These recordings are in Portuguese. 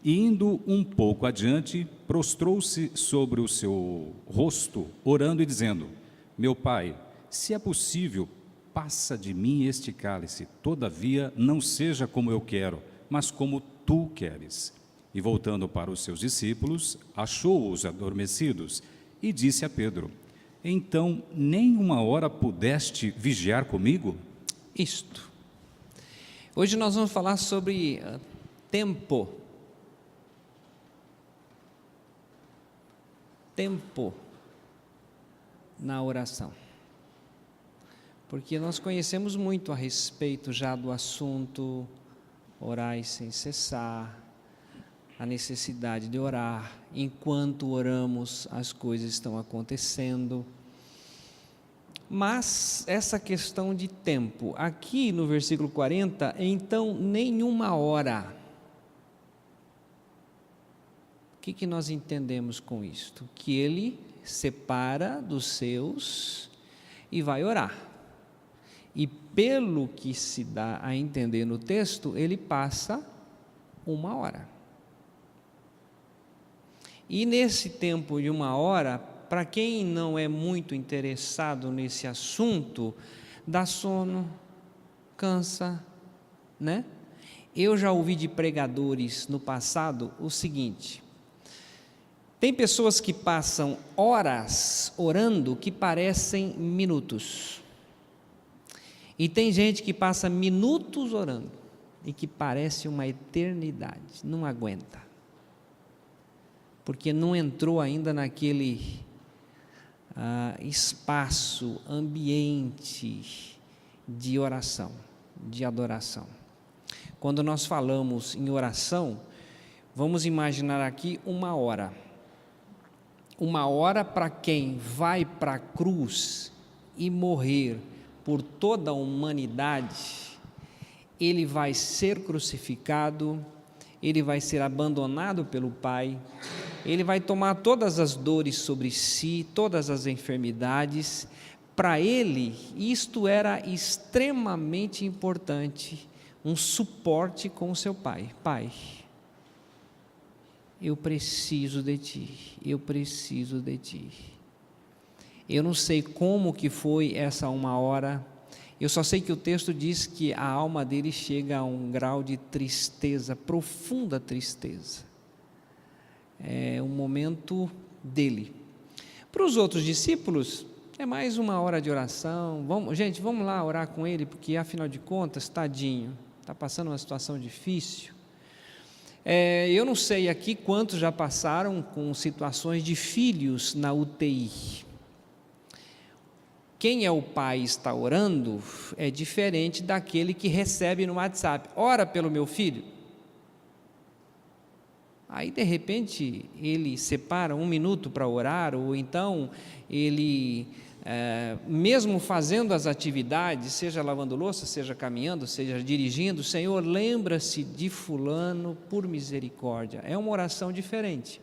E indo um pouco adiante, prostrou-se sobre o seu rosto, orando e dizendo: Meu pai, se é possível, passa de mim este cálice, todavia não seja como eu quero, mas como tu queres. E voltando para os seus discípulos, achou-os adormecidos e disse a Pedro: Então nem uma hora pudeste vigiar comigo? Isto. Hoje nós vamos falar sobre tempo. Tempo na oração. Porque nós conhecemos muito a respeito já do assunto, orai sem cessar, a necessidade de orar, enquanto oramos as coisas estão acontecendo. Mas essa questão de tempo, aqui no versículo 40, então nenhuma hora. O que nós entendemos com isto? Que ele separa dos seus e vai orar. E pelo que se dá a entender no texto, ele passa uma hora. E nesse tempo de uma hora, para quem não é muito interessado nesse assunto, dá sono, cansa, né? Eu já ouvi de pregadores no passado o seguinte: tem pessoas que passam horas orando que parecem minutos. E tem gente que passa minutos orando e que parece uma eternidade, não aguenta. Porque não entrou ainda naquele espaço, ambiente de oração, de adoração. Quando nós falamos em oração, vamos imaginar aqui uma hora. Uma hora para quem vai para a cruz e morrer por toda a humanidade, ele vai ser crucificado, ele vai ser abandonado pelo Pai, ele vai tomar todas as dores sobre si, todas as enfermidades. Para ele, isto era extremamente importante, um suporte com o seu Pai. Pai, eu preciso de Ti, eu preciso de Ti. Eu não sei como que foi essa uma hora, eu só sei que o texto diz que a alma dele chega a um grau de tristeza, profunda tristeza. É um momento dele. Para os outros discípulos, é mais uma hora de oração. Vamos lá orar com ele, porque afinal de contas, tadinho, está passando uma situação difícil. Eu não sei aqui quantos já passaram com situações de filhos na UTI. Quem é o pai e está orando é diferente daquele que recebe no WhatsApp: ora pelo meu filho. Aí de repente ele separa um minuto para orar, ou então ele, mesmo fazendo as atividades, seja lavando louça, seja caminhando, seja dirigindo, Senhor, lembra-se de fulano por misericórdia. É uma oração diferente.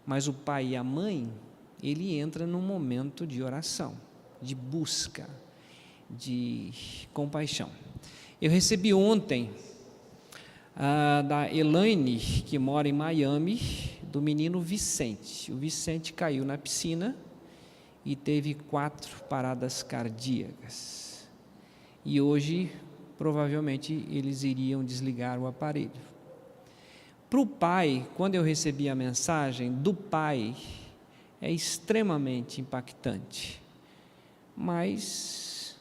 Mas o pai e a mãe, ele entra num momento de oração, de busca, de compaixão. Eu recebi ontem da Elaine, que mora em Miami, do menino Vicente. O Vicente caiu na piscina e teve 4 paradas cardíacas. E hoje, provavelmente, eles iriam desligar o aparelho. Para o pai, quando eu recebi a mensagem do pai, é extremamente impactante. Mas,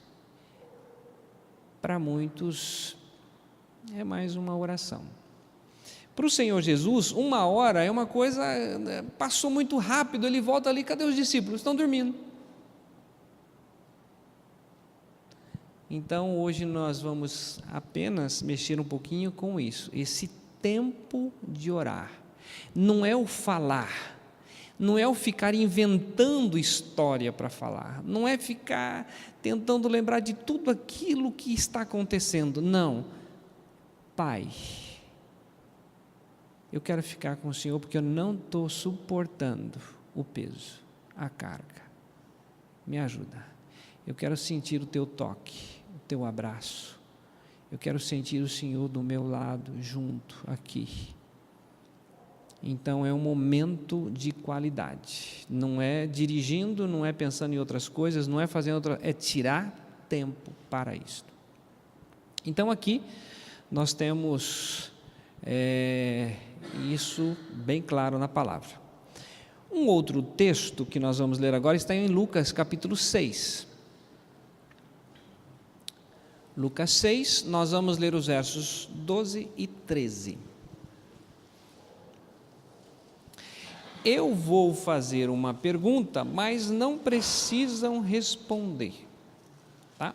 para muitos, é mais uma oração. Para o Senhor Jesus, uma hora é uma coisa, passou muito rápido, ele volta ali, cadê os discípulos? Estão dormindo. Então, hoje nós vamos apenas mexer um pouquinho com isso, esse tempo de orar. Não é o falar, não é o ficar inventando história para falar, não é ficar tentando lembrar de tudo aquilo que está acontecendo, não. Pai, eu quero ficar com o Senhor porque eu não estou suportando o peso, a carga. Me ajuda. Eu quero sentir o Teu toque, o Teu abraço. Eu quero sentir o Senhor do meu lado, junto, aqui. Então, é um momento de qualidade. Não é dirigindo, não é pensando em outras coisas, não é fazendo outra, é tirar tempo para isso. Então, aqui nós temos isso bem claro na palavra. Um outro texto que nós vamos ler agora está em Lucas capítulo 6. Lucas 6, nós vamos ler os versos 12 e 13. Eu vou fazer uma pergunta, mas não precisam responder, tá?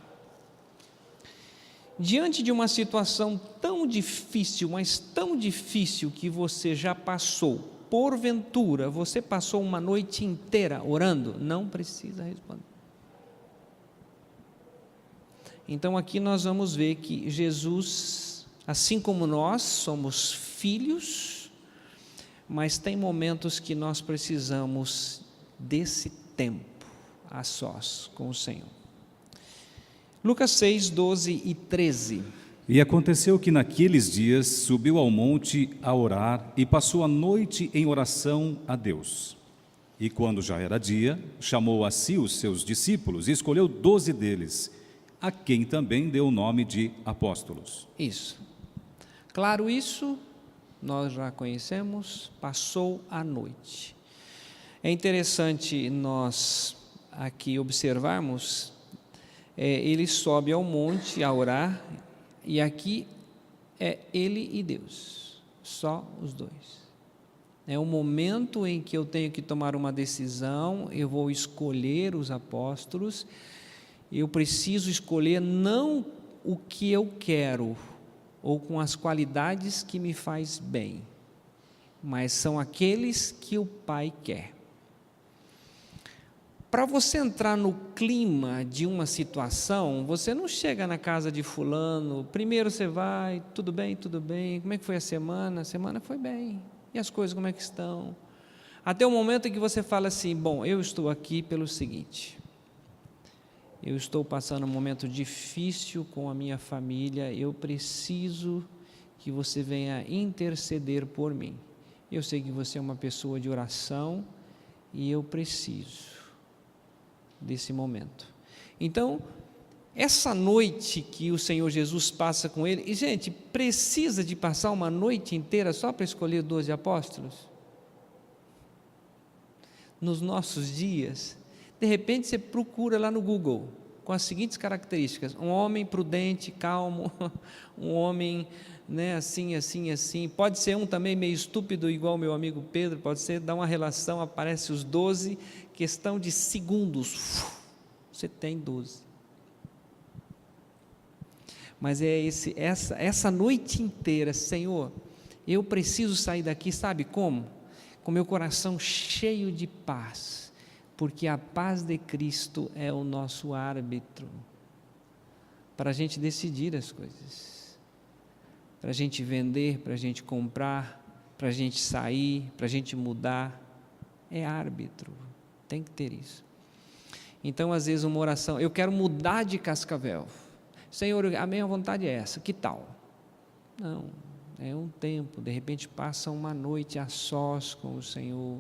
Diante de uma situação tão difícil, mas tão difícil que você já passou, porventura, você passou uma noite inteira orando? Não precisa responder. Então aqui nós vamos ver que Jesus, assim como nós, somos filhos, mas tem momentos que nós precisamos desse tempo a sós com o Senhor. Lucas 6, 12 e 13. E aconteceu que naqueles dias subiu ao monte a orar e passou a noite em oração a Deus. E quando já era dia, chamou a si os seus discípulos e escolheu 12 deles, a quem também deu o nome de apóstolos. Isso. Claro, isso nós já conhecemos, passou a noite. É interessante nós aqui observarmos, ele sobe ao monte a orar, e aqui é ele e Deus, só os dois. É um momento em que eu tenho que tomar uma decisão, eu vou escolher os apóstolos, eu preciso escolher não o que eu quero, ou com as qualidades que me faz bem, mas são aqueles que o Pai quer. Para você entrar no clima de uma situação, você não chega na casa de fulano, primeiro você vai, tudo bem, como é que foi a semana? A semana foi bem, e as coisas como é que estão? Até o momento em que você fala assim, bom, eu estou aqui pelo seguinte, eu estou passando um momento difícil com a minha família, eu preciso que você venha interceder por mim. Eu sei que você é uma pessoa de oração e eu preciso desse momento. Então, essa noite que o Senhor Jesus passa com ele, e gente, precisa de passar uma noite inteira só para escolher 12 apóstolos? Nos nossos dias, de repente você procura lá no Google, com as seguintes características: um homem prudente, calmo, um homem, né, assim, pode ser um também meio estúpido, igual o meu amigo Pedro, pode ser, dá uma relação, aparece os 12, questão de segundos, você tem 12. Mas é essa noite inteira, Senhor, eu preciso sair daqui, sabe como? Com meu coração cheio de paz, porque a paz de Cristo é o nosso árbitro, para a gente decidir as coisas, para a gente vender, para a gente comprar, para a gente sair, para a gente mudar, é árbitro, tem que ter isso. Então, às vezes, uma oração, eu quero mudar de Cascavel, Senhor, a minha vontade é essa, que tal? Não, é um tempo, de repente passa uma noite a sós com o Senhor,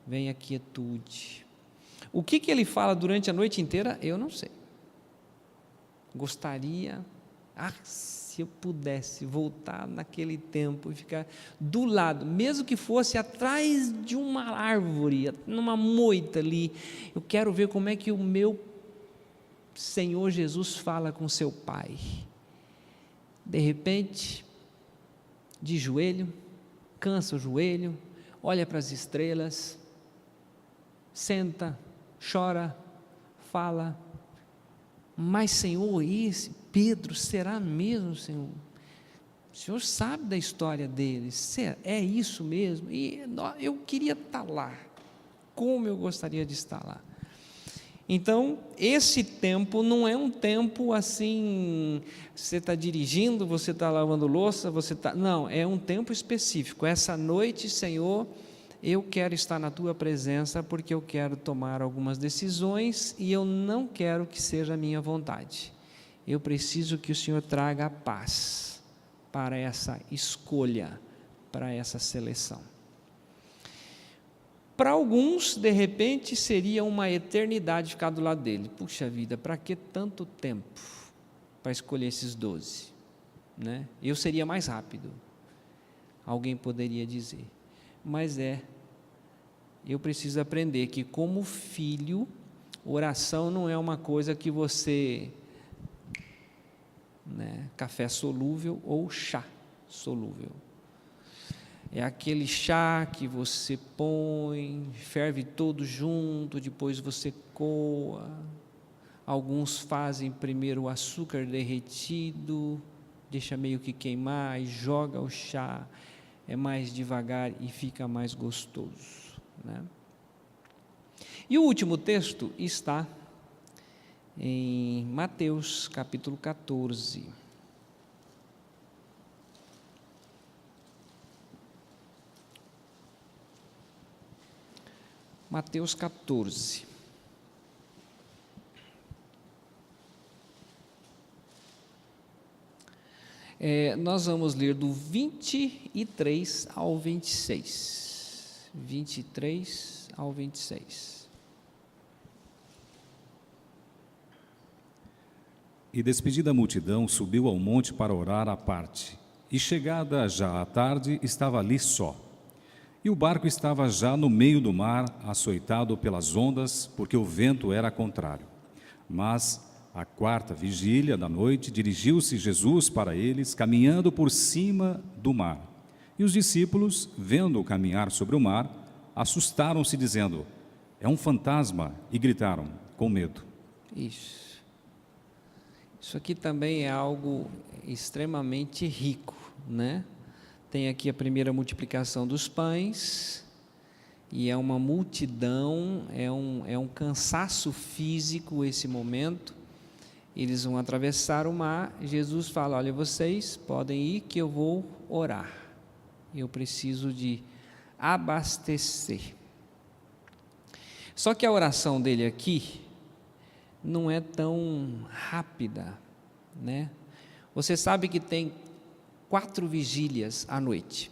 vem a quietude. O que ele fala durante a noite inteira, eu não sei. Gostaria, se eu pudesse voltar naquele tempo e ficar do lado, mesmo que fosse atrás de uma árvore, numa moita ali, eu quero ver como é que o meu Senhor Jesus fala com seu Pai. De repente, de joelho, cansa o joelho, olha para as estrelas, senta, chora, fala, mas Senhor, esse Pedro, será mesmo, Senhor? O Senhor sabe da história deles, é isso mesmo? E eu queria estar lá, como eu gostaria de estar lá. Então, esse tempo não é um tempo assim, você está dirigindo, você está lavando louça, não, é um tempo específico. Essa noite, Senhor, eu quero estar na Tua presença, porque eu quero tomar algumas decisões, e eu não quero que seja a minha vontade. Eu preciso que o Senhor traga a paz para essa escolha, para essa seleção. Para alguns, de repente, seria uma eternidade ficar do lado dele. Puxa vida, para que tanto tempo para escolher esses 12? Né? Eu seria mais rápido, alguém poderia dizer. Mas eu preciso aprender que, como filho, oração não é uma coisa que você, café solúvel ou chá solúvel. É aquele chá que você põe, ferve todo junto, depois você coa. Alguns fazem primeiro o açúcar derretido, deixa meio que queimar e joga o chá. É mais devagar e fica mais gostoso, né? E o último texto está em Mateus capítulo 14. Mateus 14. Nós vamos ler do 23 ao 26. 23 ao 26. E despedida a multidão, subiu ao monte para orar à parte. E chegada já à tarde, estava ali só. E o barco estava já no meio do mar, açoitado pelas ondas, porque o vento era contrário. Mas, à quarta vigília da noite, dirigiu-se Jesus para eles, caminhando por cima do mar. E os discípulos, vendo-o caminhar sobre o mar, assustaram-se, dizendo: é um fantasma, e gritaram, com medo. Isso aqui também é algo extremamente rico, né? Tem aqui a primeira multiplicação dos pães, e é uma multidão, é um cansaço físico esse momento. Eles vão atravessar o mar, Jesus fala: olha, vocês podem ir que eu vou orar, eu preciso de abastecer. Só que a oração dele aqui não é tão rápida, né? Você sabe que tem 4 vigílias à noite.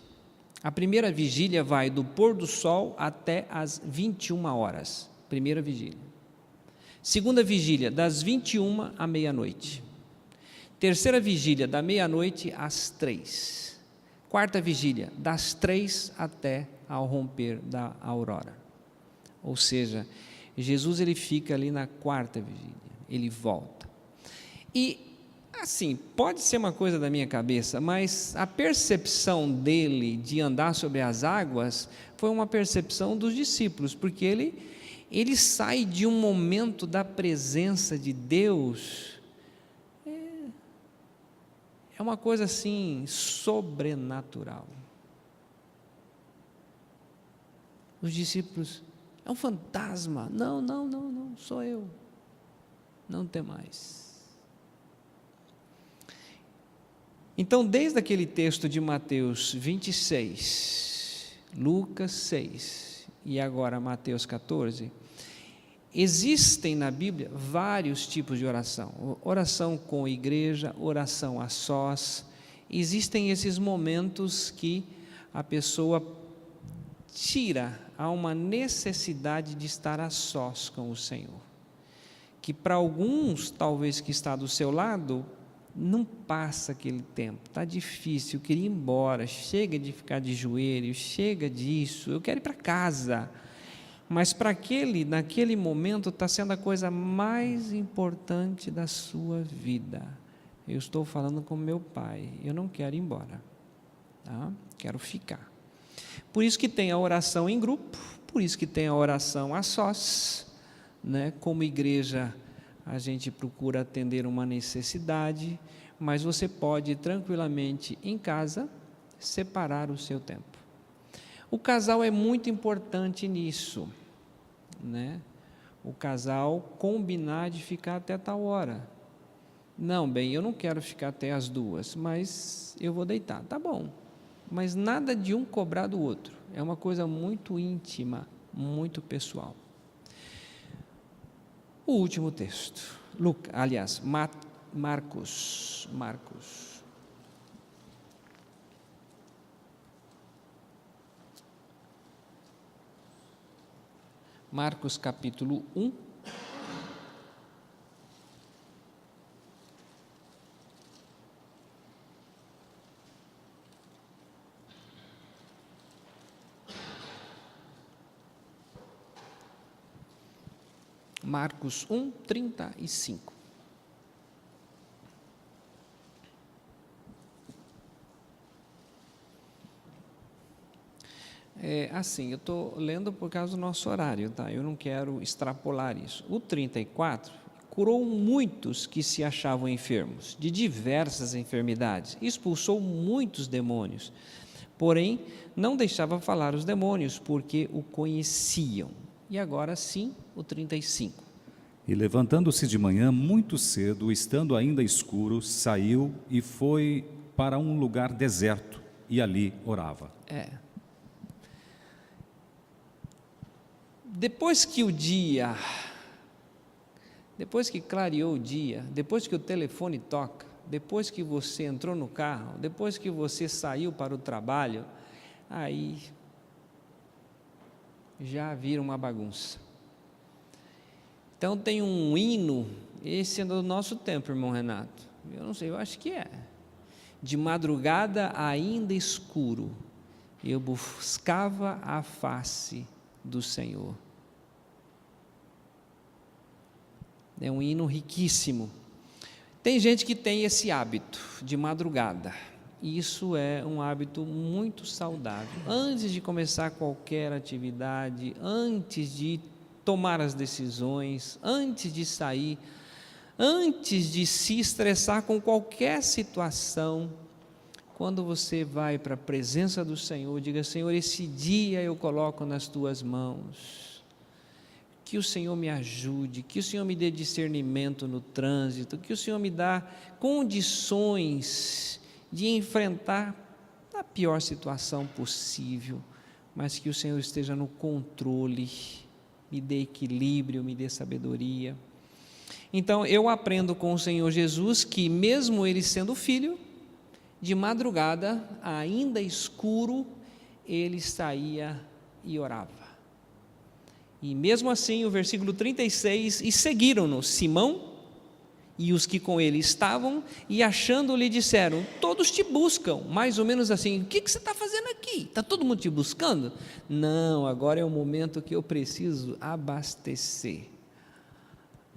A primeira vigília vai do pôr do sol até as 21 horas, primeira vigília. Segunda vigília, das 21 à meia-noite. Terceira vigília, da meia-noite às 3. Quarta vigília, das 3 até ao romper da aurora. Ou seja, Jesus ele fica ali na quarta vigília, ele volta. E assim, pode ser uma coisa da minha cabeça, mas a percepção dele de andar sobre as águas foi uma percepção dos discípulos, porque ele sai de um momento da presença de Deus, é uma coisa assim, sobrenatural. Os discípulos: é um fantasma. Não, sou eu. Não tem mais. Então, desde aquele texto de Mateus 26, Lucas 6 e agora Mateus 14, existem na Bíblia vários tipos de oração. Oração com igreja, oração a sós. Existem esses momentos que a pessoa há uma necessidade de estar a sós com o Senhor. Que para alguns, talvez que está do seu lado, não passa aquele tempo, está difícil, eu queria ir embora, chega de ficar de joelhos, chega disso, eu quero ir para casa. Mas para naquele momento, está sendo a coisa mais importante da sua vida. Eu estou falando com meu pai, eu não quero ir embora, tá? Quero ficar. Por isso que tem a oração em grupo, por isso que tem a oração a sós, né? Como igreja, a gente procura atender uma necessidade, mas você pode tranquilamente em casa separar o seu tempo. O casal é muito importante nisso, né? O casal combinar de ficar até tal hora. Não, bem, eu não quero ficar até as 2, mas eu vou deitar. Tá bom, mas nada de um cobrar do outro. É uma coisa muito íntima, muito pessoal. O último texto, Marcos. Marcos capítulo 1. Marcos 1, 35. Assim, eu estou lendo por causa do nosso horário, tá? Eu não quero extrapolar isso. O 34 curou muitos que se achavam enfermos, de diversas enfermidades, expulsou muitos demônios, porém não deixava falar os demônios, porque o conheciam. E agora sim, o 35. E levantando-se de manhã muito cedo, estando ainda escuro, saiu e foi para um lugar deserto, e ali orava. Depois que clareou o dia, depois que o telefone toca, depois que você entrou no carro, depois que você saiu para o trabalho, aí já vira uma bagunça. Então tem um hino, esse é do nosso tempo, irmão Renato, eu não sei, eu acho que é. De madrugada ainda escuro, eu buscava a face do Senhor. É um hino riquíssimo. Tem gente que tem esse hábito de madrugada. Isso é um hábito muito saudável. Antes de começar qualquer atividade, antes de tomar as decisões, antes de sair, antes de se estressar com qualquer situação, quando você vai para a presença do Senhor, diga: Senhor, esse dia eu coloco nas tuas mãos. Que o Senhor me ajude, que o Senhor me dê discernimento no trânsito, que o Senhor me dê condições de enfrentar a pior situação possível, mas que o Senhor esteja no controle, me dê equilíbrio, me dê sabedoria. Então eu aprendo com o Senhor Jesus que mesmo Ele sendo filho, de madrugada, ainda escuro, Ele saía e orava. E mesmo assim, o versículo 36, e seguiram-no Simão e os que com ele estavam, e achando-lhe disseram: todos te buscam. Mais ou menos assim: o que você está fazendo aqui? Está todo mundo te buscando? Não, agora é o momento que eu preciso abastecer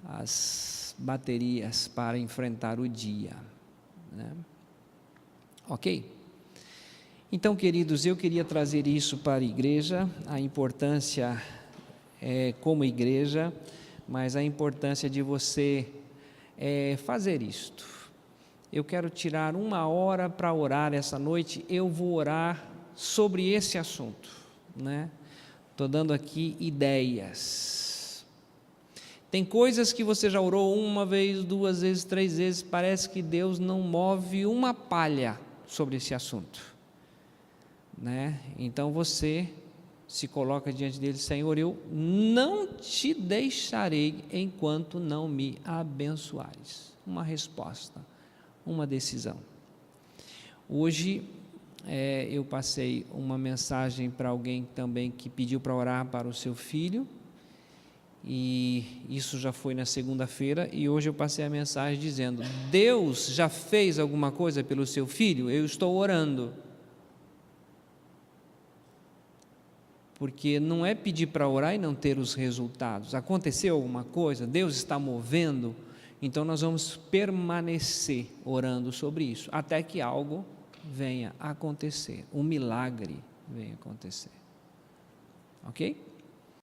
as baterias para enfrentar o dia, né? Ok? Então, queridos, eu queria trazer isso para a igreja, a importância como igreja, mas a importância de você fazer isto. Eu quero tirar 1 hora para orar essa noite. Eu vou orar sobre esse assunto, né? Estou dando aqui ideias. Tem coisas que você já orou 1 vez, 2 vezes, 3 vezes, parece que Deus não move uma palha sobre esse assunto, né? Então você se coloca diante dele: Senhor, eu não te deixarei enquanto não me abençoares. Uma resposta, uma decisão. Hoje eu passei uma mensagem para alguém também que pediu para orar para o seu filho, e isso já foi na segunda-feira, e hoje eu passei a mensagem dizendo: Deus já fez alguma coisa pelo seu filho? Eu estou orando. Porque não é pedir para orar e não ter os resultados. Aconteceu alguma coisa, Deus está movendo, então nós vamos permanecer orando sobre isso, até que algo venha a acontecer, um milagre venha a acontecer. Ok?